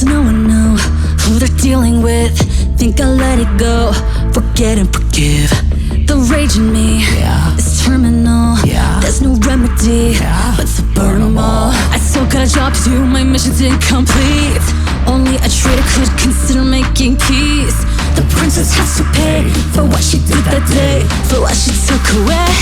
Does no one know who they're dealing with? Think I'll let it go, forget and forgive. The rage in me is terminal. There's no remedy but to burn them all. I still got a job to do, my mission's incomplete. Only a traitor could consider making peace. The princess has to pay for what she did that day, for what she took away.